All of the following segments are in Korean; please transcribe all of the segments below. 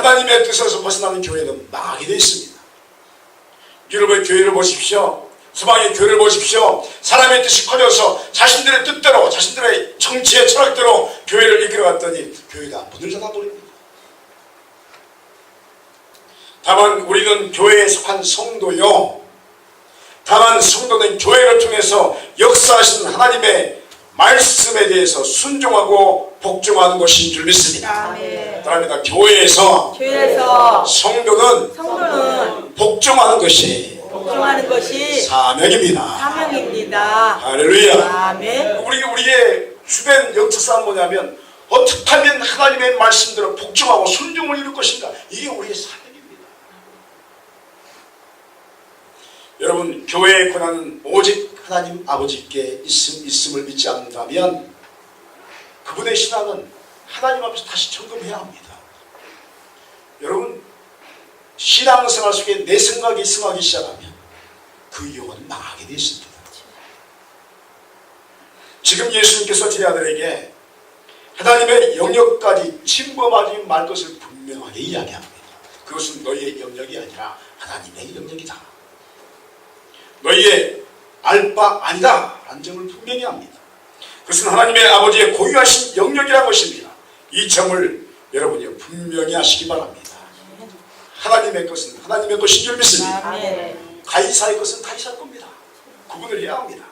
하나님의 뜻에서 벗어나는 교회는 망하게 되어 있습니다. 유럽의 교회를 보십시오. 서방의 교회를 보십시오. 사람의 뜻이 커져서 자신들의 뜻대로, 자신들의 정치의 철학대로 교회를 이끌어갔더니 교회가 문을 닫아버립니다. 다만 우리는 교회에 속한 성도요, 다만 성도는 교회를 통해서 역사하시는 하나님의 말씀에 대해서 순종하고 복종하는 것인 줄 믿습니다. 따라합니다. 교회에서 성도는 복종하는 것이 사명입니다. 할렐루야. 우리의 주변 영적사는 뭐냐면 어떻게 하면 하나님의 말씀대로 복종하고 순종을 이룰 것인가. 이게 우리의 사명입니다. 여러분, 교회의 권한은 오직 하나님 아버지께 있음을 믿지 않는다면 그분의 신앙은 하나님 앞에서 다시 점검해야 합니다. 여러분, 신앙생활 속에 내 생각이 승하기 시작하면 그 영혼은 망하게 되어 있습니다. 지금 예수님께서 제 아들에게 하나님의 영역까지 침범하지 말 것을 분명하게 이야기합니다. 그것은 너희의 영역이 아니라 하나님의 영역이다. 너희의 알 바 아니다 라는 점을 분명히 합니다. 그것은 하나님의 아버지의 고유하신 영역이라는 것입니다. 이 점을 여러분이 분명히 하시기 바랍니다. 하나님의 것은 하나님의 것인 줄 믿습니다. 가이사의 것은 가이사의 겁니다. 구분을 해야 합니다.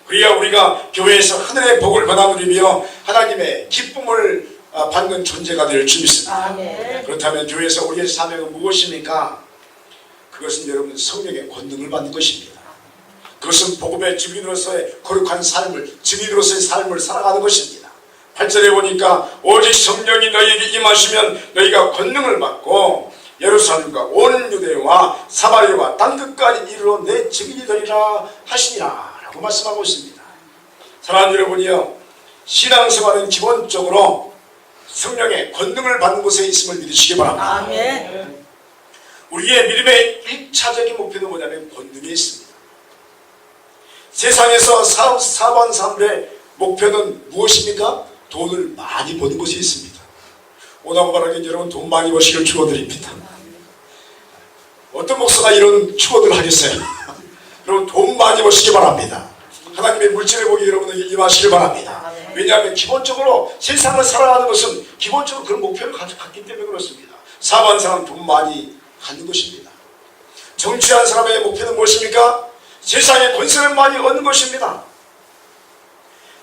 그래야 우리가 교회에서 하늘의 복을 받아 누리며 하나님의 기쁨을 받는 존재가 될 줄 믿습니다. 그렇다면 교회에서 우리의 사명은 무엇입니까? 그것은 여러분 성령의 권능을 받는 것입니다. 그것은 복음의 증인으로서의 거룩한 삶을, 증인으로서의 삶을 살아가는 것입니다. 8절에 보니까 오직 성령이 너희에게 임하시면 너희가 권능을 받고 예루살렘과 온 유대와 사마리아와 땅끝까지 이르러 내 증인이 되리라 하시니라 라고 말씀하고 있습니다. 사랑하는 여러분이요, 신앙생활은 기본적으로 성령의 권능을 받는 곳에 있음을 믿으시기 바랍니다. 아멘. 우리의 믿음의 1차적인 목표는 뭐냐면 권능에 있습니다. 세상에서 사번 사람들의 목표는 무엇입니까? 돈을 많이 버는 것이 있습니다. 오나고 바라긴 여러분 돈 많이 버시길 축원드립니다. 어떤 목사가 이런 축원을 하겠어요? 여러분 돈 많이 버시기 바랍니다. 하나님의 물질의 복이 여러분에게 임하시길 바랍니다. 왜냐하면 기본적으로 세상을 살아가는 것은 기본적으로 그런 목표를 갖기 때문에 그렇습니다. 사업하는 사람은 돈 많이 갖는 것입니다. 정치하는 사람의 목표는 무엇입니까? 세상의 권세를 많이 얻는 것입니다.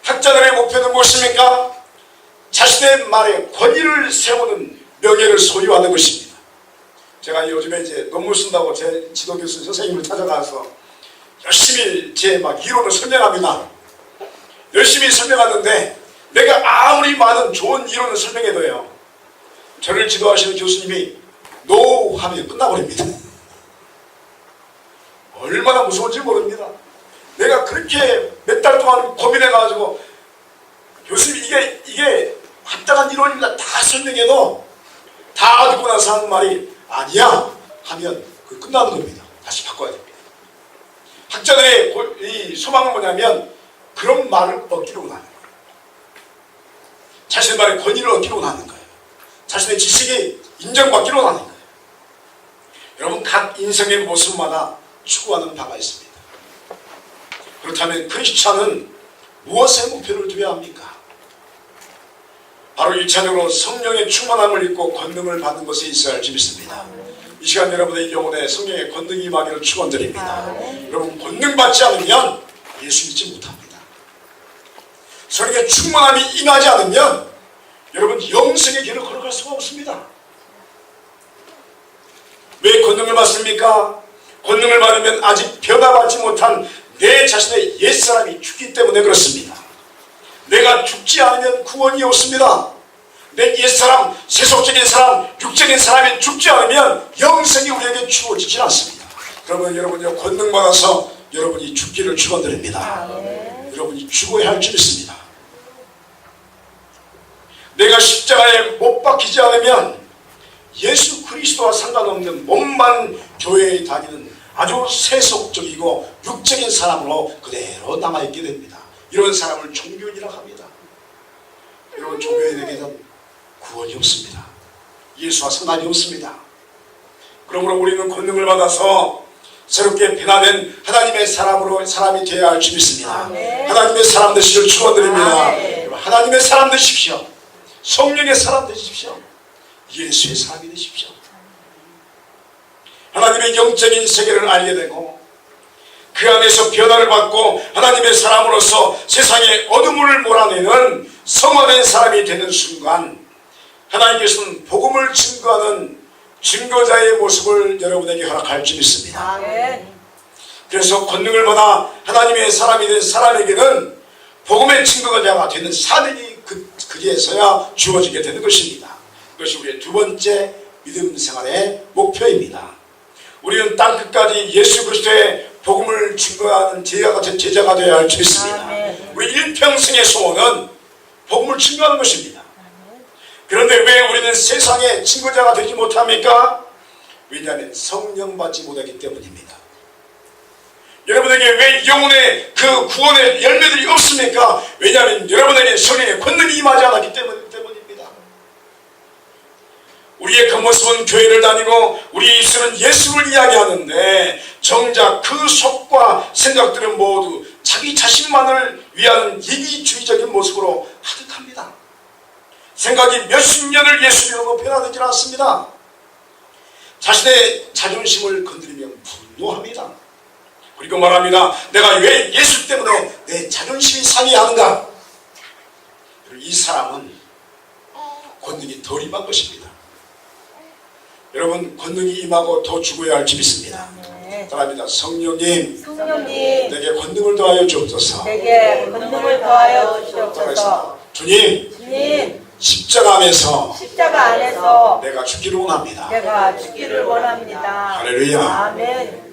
학자들의 목표는 무엇입니까? 자신의 말에 권위를 세우는 명예를 소유하는 것입니다. 제가 요즘에 이제 논문 쓴다고 제 지도교수 선생님을 찾아가서 열심히 제 이론을 설명합니다. 열심히 설명하는데 내가 아무리 많은 좋은 이론을 설명해도요, 저를 지도하시는 교수님이 노 하면 끝나버립니다. 얼마나 무서운지 모릅니다. 내가 그렇게 몇 달 동안 고민해가지고 교수님 이게 합당한 이론입니다 다 설명해도 다 듣고 나서 하는 말이 아니야 하면 그 끝나는 겁니다. 다시 바꿔야 됩니다. 학자들의 이 소망은 뭐냐면 그런 말을 얻기로 원하는 거예요. 자신의 말에 권위를 얻기로 원하는 거예요. 자신의 지식이 인정받기로 원하는 거예요. 여러분 각 인생의 모습마다 추구하는 바가 있습니다. 그렇다면 크리스찬은 무엇에 목표를 두어야 합니까? 바로 1차적으로 성령의 충만함을 입고 권능을 받는 것에 있어야 할지 믿습니다. 이 시간 여러분의 영혼에 성령의 권능이 임하기를 축원드립니다. 여러분 권능 받지 않으면 예수 믿지 못합니다. 성령의 충만함이 임하지 않으면 여러분 영생의 길을 걸어갈 수가 없습니다. 왜 권능을 받습니까? 권능을 받으면 아직 변화받지 못한 내 자신의 옛사람이 죽기 때문에 그렇습니다. 내가 죽지 않으면 구원이 없습니다. 내 옛사람, 세속적인 사람, 육적인 사람이 죽지 않으면 영생이 우리에게 주어지지 않습니다. 그러면 여러분이 권능 받아서 여러분이 죽기를 축원드립니다. 여러분이 죽어야 할 줄 믿습니다. 내가 십자가에 못 박히지 않으면 예수 그리스도와 상관없는 몸만 교회에 다니는 아주 세속적이고 육적인 사람으로 그대로 남아있게 됩니다. 이런 사람을 종교인이라고 합니다. 여러분 종교인에게는 구원이 없습니다. 예수와 상관이 없습니다. 그러므로 우리는 권능을 받아서 새롭게 변화된 하나님의 사람이 되어야 할 줄 믿습니다. 하나님의 사람 되시길 축원드립니다. 하나님의 사람 되십시오. 성령의 사람 되십시오. 예수의 사람이 되십시오. 하나님의 영적인 세계를 알게 되고 그 안에서 변화를 받고 하나님의 사람으로서 세상의 어둠을 몰아내는 성화된 사람이 되는 순간 하나님께서는 복음을 증거하는 증거자의 모습을 여러분에게 허락할 줄 믿습니다. 그래서 권능을 받아 하나님의 사람이 된 사람에게는 복음의 증거자가 되는 사명이 그에서야 주어지게 되는 것입니다. 그것이 우리의 두 번째 믿음 생활의 목표입니다. 우리는 땅끝까지 예수 그리스도의 복음을 증거하는 제자가 되어야 할 줄 믿습니다. 우리 일평생의 소원은 복음을 증거하는 것입니다. 그런데 왜 우리는 세상의 증거자가 되지 못합니까? 왜냐하면 성령 받지 못하기 때문입니다. 여러분에게 왜 영혼의 그 구원의 열매들이 없습니까? 왜냐하면 여러분에게 성령의 권능이 임하지 않았기 때문입니다. 우리의 겉모습은 교회를 다니고 우리 입술은 예수를 이야기하는데 정작 그 속과 생각들은 모두 자기 자신만을 위한 이기주의적인 모습으로 가득합니다. 생각이 몇십 년을 예수 믿고 변화되지 않습니다. 자신의 자존심을 건드리면 분노합니다. 그리고 말합니다. 내가 왜 예수 때문에 내 자존심이 상해하는가? 이 사람은 권능이 덜 임한 것입니다. 여러분 권능이 임하고 더 죽어야 할 줄 믿습니다. 따라합니다. 성령님 내게 권능을 더하여 주옵소서. 주님 십자가 안에서 내가 죽기를 원합니다. 할렐루야. 아멘.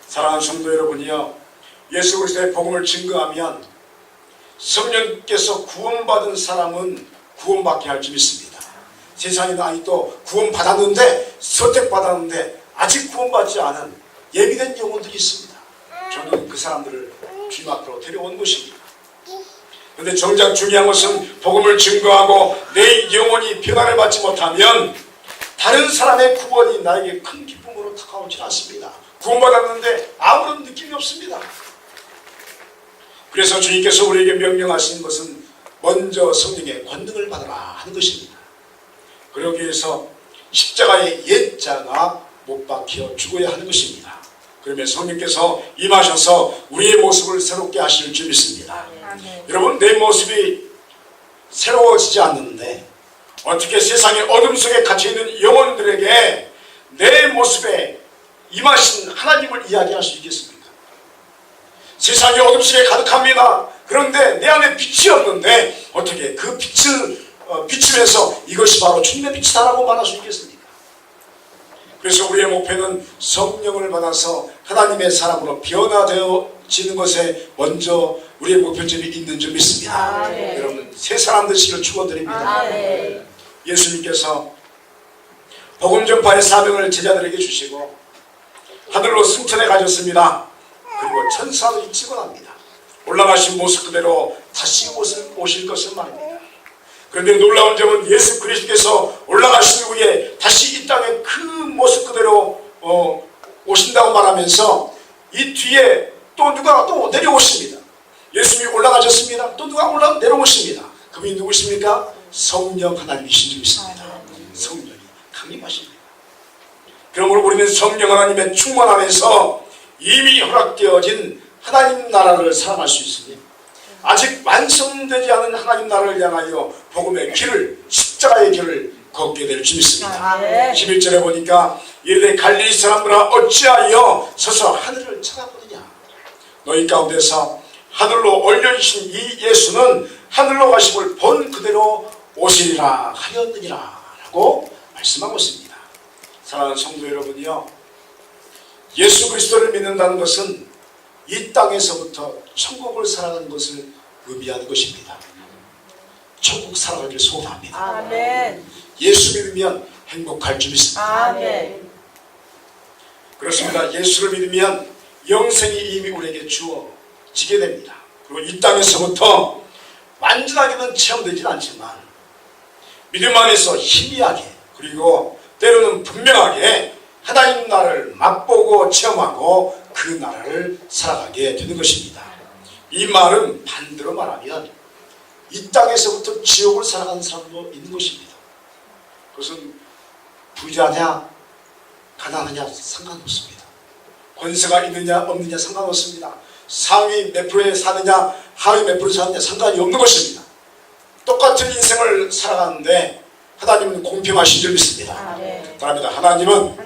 사랑하는 성도 여러분이요, 예수 그리스도의 복음을 증거하면 성령께서 구원받은 사람은 구원받게 할 줄 믿습니다. 세상에는 아직도 구원받았는데 선택받았는데 아직 구원받지 않은 예비된 영혼들이 있습니다. 저는 그 사람들을 주님 앞으로 데려온 것입니다. 그런데 정작 중요한 것은 복음을 증거하고 내 영혼이 변화를 받지 못하면 다른 사람의 구원이 나에게 큰 기쁨으로 다가오지 않습니다. 구원받았는데 아무런 느낌이 없습니다. 그래서 주님께서 우리에게 명령하신 것은 먼저 성령의 권능을 받아라 하는 것입니다. 그러기 위해서 십자가의 옛자가 못 박혀 죽어야 하는 것입니다. 그러면 성령께서 임하셔서 우리의 모습을 새롭게 하실 줄 믿습니다. 여러분, 내 모습이 새로워지지 않는데 어떻게 세상의 어둠 속에 갇혀있는 영혼들에게 내 모습에 임하신 하나님을 이야기할 수 있겠습니까? 세상이 어둠 속에 가득합니다. 그런데 내 안에 빛이 없는데 어떻게 그 빛을 비추면서 이것이 바로 주님의 빛이다라고 말할 수 있겠습니까? 그래서 우리의 목표는 성령을 받아서 하나님의 사람으로 변화되어지는 것에 먼저 우리의 목표점이 있는 줄 믿습니다. 여러분, 새 사람 되시기를 축원드립니다. 예수님께서 복음 전파의 사명을 제자들에게 주시고 하늘로 승천해 가셨습니다. 그리고 천사들이 직원합니다. 올라가신 모습 그대로 다시 오실 것을 말입니다. 그런데 놀라운 점은 예수 그리스도께서 올라가신 후에 다시 이 땅에 그 모습 그대로 오신다고 말하면서 이 뒤에 또 누가 또 내려오십니다. 예수님이 올라가셨습니다. 또 누가 내려오십니다. 그분이 누구십니까? 성령 하나님이신 줄 믿습니다. 성령이 강림하십니다. 그러므로 우리는 성령 하나님의 충만 안에서 이미 허락되어진 하나님 나라를 사랑할 수 있으니 아직 완성되지 않은 하나님 나라를 향하여 복음의 길을, 십자가의 길을 걷게 될 줄 믿습니다. 11절에 보니까 이르되 갈릴리 사람들아 어찌하여 서서 하늘을 쳐다보느냐. 너희 가운데서 하늘로 올려주신 이 예수는 하늘로 가심을 본 그대로 오시리라 하였느니라 라고 말씀하고 있습니다. 사랑하는 성도 여러분이요, 예수 그리스도를 믿는다는 것은 이 땅에서부터 천국을 살아가는 것을 의미하는 것입니다. 천국 살아가길 소원합니다. 아멘. 예수 믿으면 행복할 줄 믿습니다. 아멘. 그렇습니다. 예수를 믿으면 영생이 이미 우리에게 주어지게 됩니다. 그리고 이 땅에서부터 완전하게는 체험되지는 않지만 믿음 안에서 희미하게, 그리고 때로는 분명하게 하나님 나라를 맛보고 체험하고 그 나라를 살아가게 되는 것입니다. 이 말은 반대로 말하면 이 땅에서부터 지옥을 살아가는 사람도 있는 것입니다. 그것은 부자냐 가난하냐 상관없습니다. 권세가 있느냐 없느냐 상관없습니다. 상위 몇 프로에 사느냐 하위 몇 프로에 사느냐 상관이 없는 것입니다. 똑같은 인생을 살아가는데 하나님은 공평하신 줄 믿습니다. 그럽니다. 하나님은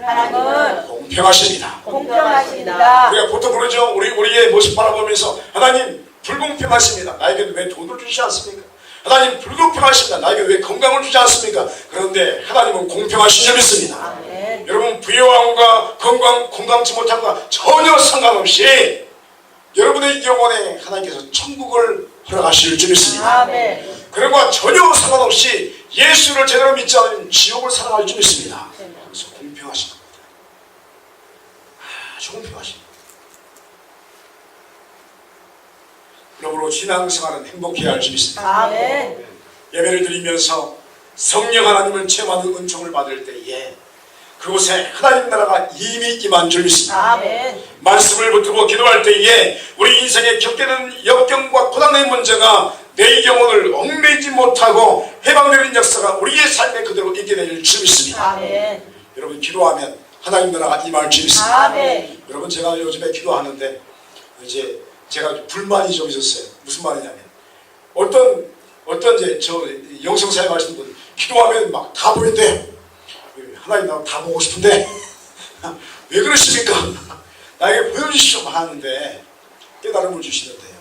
공평하십니다. 공평하십니다. 우리가 보통 그러죠. 우리의 모습 바라보면서 하나님 불공평하십니다. 나에게 왜 돈을 주지 않습니까? 하나님 불공평하십니다. 나에게 왜 건강을 주지 않습니까? 그런데 하나님은 공평하신 줄 믿습니다. 여러분 부유함과 건강치 못함과 전혀 상관없이 여러분의 영혼에 하나님께서 천국을 허락하실 줄 믿습니다. 그런과 전혀 상관없이 예수를 제대로 믿지 않으면 지옥을 살아갈 줄 믿습니다. 그래서 공평하신 겁니다. 아주 공평하십니다. 그러므로 신앙생활은 행복해야 할 줄 믿습니다. 예배를 드리면서 성령 하나님을 체험하는 은총을 받을 때에 그곳에 하나님 나라가 이미 임한 줄 믿습니다. 말씀을 붙들고 기도할 때에 우리 인생에 겪게 되는 역경과 고난의 문제가 내 영혼을 얽매이지 못하고 해방되는 역사가 우리의 삶에 그대로 있게 될 줄 믿습니다. 여러분 기도하면 하나님 나라가 임할 줄 믿습니다. 여러분 제가 요즘에 기도하는데 이제 제가 불만이 좀 있었어요. 무슨 말이냐면 어떤 이제 저 영성사역 하시는 분 기도하면 막 다 보인대. 하나님 나 다 보고 싶은데 왜 그러십니까? 나에게 보여주시오 하는데 깨달음을 주시는데요.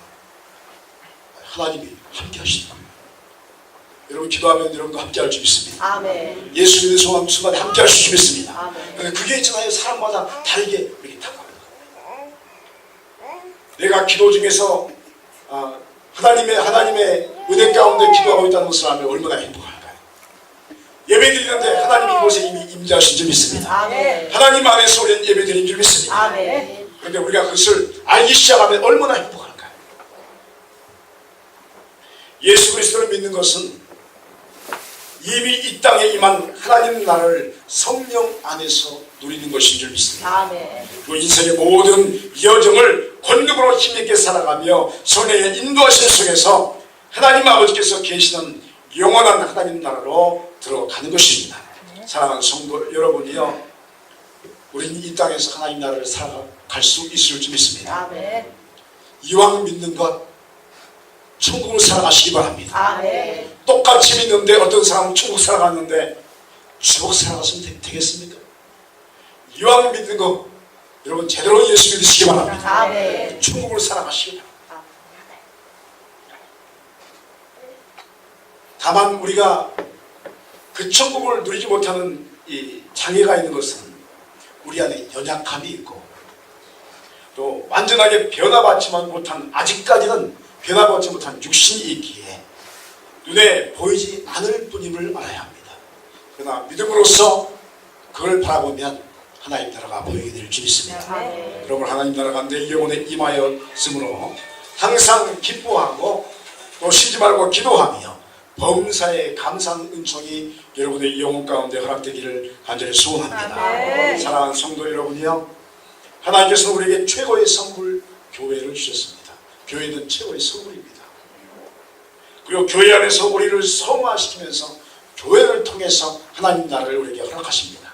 하나님이 함께 하시는 거예요. 여러분 기도하면 여러분도 함께 할 줄 믿습니다. 예수 믿는 순간 함께 할 줄 믿습니다. 근데 그게 있잖아요. 사람마다 다르게 이렇게 다가옵니다. 내가 기도 중에서 하나님의 은혜 가운데 기도하고 있다는 것을 알면 얼마나 행복할까요? 예배 드리는데 하나님이 이곳에 이미 임재하신 줄 믿습니다. 하나님 안에서 우리는 예배 드린 줄 믿습니다. 그런데 우리가 그것을 알기 시작하면 얼마나 행복할까요? 예수 그리스도를 믿는 것은 이미 이 땅에 임한 하나님 나라를 성령 안에서 누리는 것인 줄 믿습니다. 그 인생의 모든 여정을 권능으로 힘있게 살아가며 성령의 인도하심 속에서 하나님 아버지께서 계시는 영원한 하나님 나라로 들어가는 것입니다. 사랑하는 성도 여러분이요, 우리는 이 땅에서 하나님 나라를 살아갈 수 있을 줄 믿습니다. 이왕 믿는 것 천국을 살아가시기 바랍니다. 똑같이 믿는데 어떤 사람은 천국 살아갔는데 지옥 살아갔으면 되겠습니까? 이왕 믿는 거 여러분 제대로 예수 믿으시기 바랍니다. 천국을 살아가시기 바랍니다. 다만 우리가 그 천국을 누리지 못하는 이 장애가 있는 것은 우리 안에 연약함이 있고 또 완전하게 변화받지만 못한 아직까지는 변화받지 못한 육신이 있기에 눈에 보이지 않을 뿐임을 알아야 합니다. 그러나 믿음으로써 그걸 바라보면 하나님 나라가 보이게 될 줄 믿습니다. 여러분 하나님 나라가 내 영혼에 임하였으므로 항상 기뻐하고 또 쉬지 말고 기도하며 범사에 감사한 은총이 여러분의 영혼 가운데 허락되기를 간절히 소원합니다. 사랑하는 성도 여러분이요, 하나님께서는 우리에게 최고의 선물 교회를 주셨습니다. 교회는 최고의 선물입니다. 그리고 교회 안에서 우리를 성화시키면서 교회를 통해서 하나님 나라를 우리에게 허락하십니다.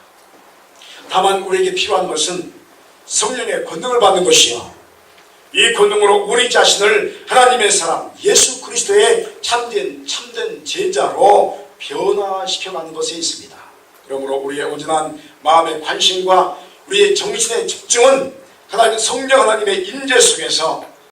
다만 우리에게 필요한 것은 성령의 권능을 받는 것이요, 이 권능으로 우리 자신을 하나님의 사람 예수 그리스도의 참된 제자로 변화시켜가는 것에 있습니다. 그러므로 우리의 온전한 마음의 관심과 우리의 정신의 집중은 하나님 성령 하나님의 임재 속에서